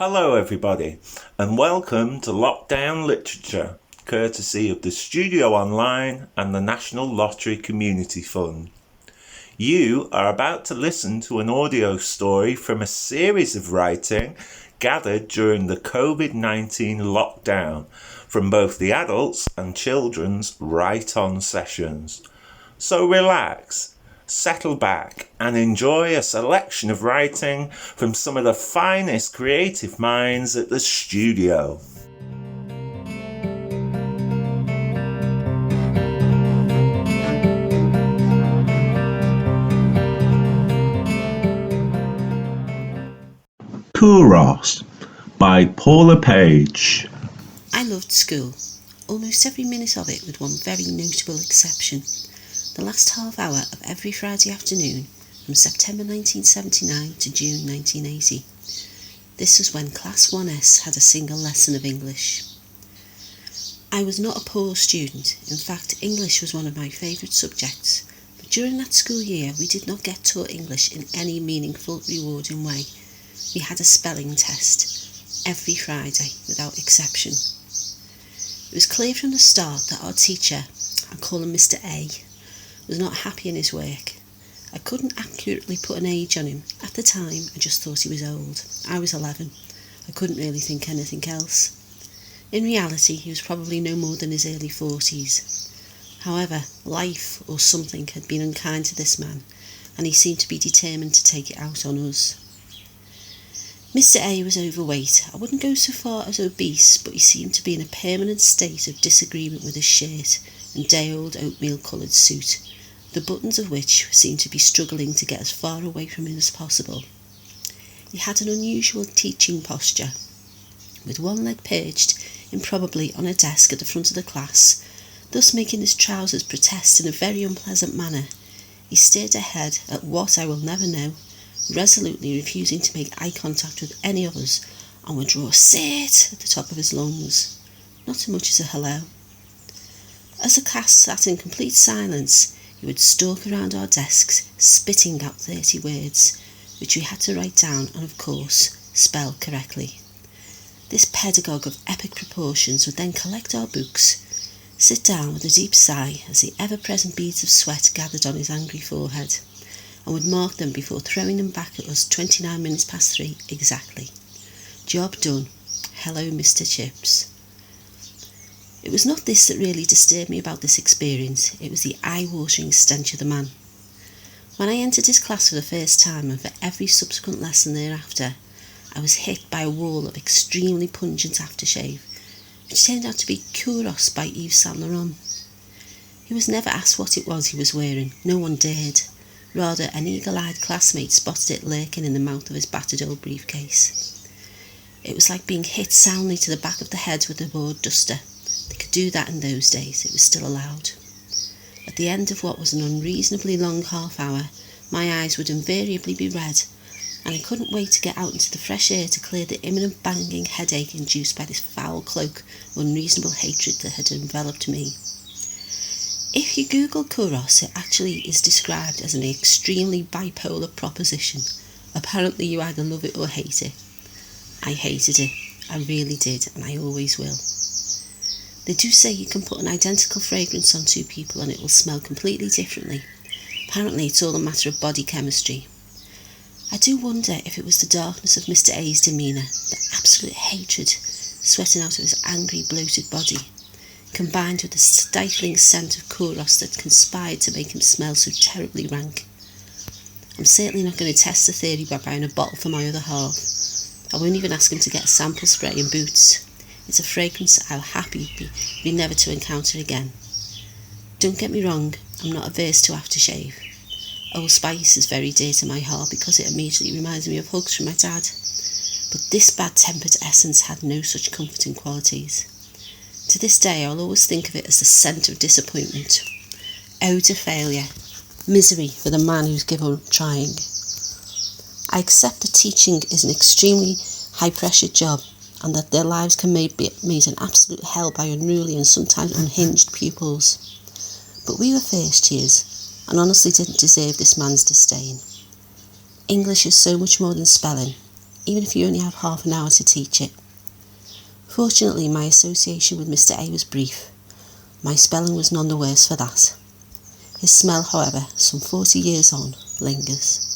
Hello everybody, and welcome to Lockdown Literature, courtesy of the Studio Online and the National Lottery Community Fund. You are about to listen to an audio story from a series of writing gathered during the COVID-19 lockdown from both the adults and children's write-on sessions. So relax, settle back and enjoy a selection of writing from some of the finest creative minds at the studio. Kouros by Paula Page. I loved school, almost every minute of it with one very notable exception. The last half hour of every Friday afternoon from September 1979 to June 1980. This was when Class 1S had a single lesson of English. I was not a poor student. In fact, English was one of my favourite subjects. But during that school year, we did not get taught English in any meaningful, rewarding way. We had a spelling test every Friday without exception. It was clear from the start that our teacher, I'll call him Mr. A, was not happy in his work. I couldn't accurately put an age on him. At the time, I just thought he was old. I was 11. I couldn't really think anything else. In reality, he was probably no more than his early 40s. However, life or something had been unkind to this man, and he seemed to be determined to take it out on us. Mr. A was overweight. I wouldn't go so far as obese, but he seemed to be in a permanent state of disagreement with his shirt and day-old oatmeal-coloured suit, the buttons of which seemed to be struggling to get as far away from him as possible. He had an unusual teaching posture, with one leg perched improbably on a desk at the front of the class, thus making his trousers protest in a very unpleasant manner. He stared ahead at what I will never know, resolutely refusing to make eye contact with any of us, and would draw "sit" at the top of his lungs, not so much as a hello. As the class sat in complete silence, he would stalk around our desks, spitting out 30 words, which we had to write down and, of course, spell correctly. This pedagogue of epic proportions would then collect our books, sit down with a deep sigh as the ever-present beads of sweat gathered on his angry forehead, and would mark them before throwing them back at us 29 minutes past 3 exactly. Job done. Hello, Mr. Chips. It was not this that really disturbed me about this experience, it was the eye-watering stench of the man. When I entered his class for the first time, and for every subsequent lesson thereafter, I was hit by a wall of extremely pungent aftershave, which turned out to be Kouros by Yves Saint Laurent. He was never asked what it was he was wearing, no one dared. Rather, an eagle-eyed classmate spotted it lurking in the mouth of his battered old briefcase. It was like being hit soundly to the back of the head with a board duster. They could do that in those days, it was still allowed. At the end of what was an unreasonably long half hour, my eyes would invariably be red, and I couldn't wait to get out into the fresh air to clear the imminent banging headache induced by this foul cloak of unreasonable hatred that had enveloped me. If you Google Kouros, it actually is described as an extremely bipolar proposition. Apparently you either love it or hate it. I hated it, I really did, and I always will. They do say you can put an identical fragrance on two people and it will smell completely differently. Apparently it's all a matter of body chemistry. I do wonder if it was the darkness of Mr. A's demeanour, the absolute hatred sweating out of his angry, bloated body, combined with the stifling scent of Kouros that conspired to make him smell so terribly rank. I'm certainly not going to test the theory by buying a bottle for my other half. I won't even ask him to get a sample spray and boots. It's a fragrance I'll happily be never to encounter again. Don't get me wrong, I'm not averse to aftershave. Old Spice is very dear to my heart because it immediately reminds me of hugs from my dad. But this bad-tempered essence had no such comforting qualities. To this day, I'll always think of it as the scent of disappointment. Ode to failure. Misery for the man who's given up trying. I accept that teaching is an extremely high-pressure job, and that their lives can be made an absolute hell by unruly and sometimes unhinged pupils. But we were first years, and honestly didn't deserve this man's disdain. English is so much more than spelling. even if you only have half an hour to teach it. Fortunately, my association with Mr. A was brief. My spelling was none the worse for that. His smell, however, some 40 years on, lingers.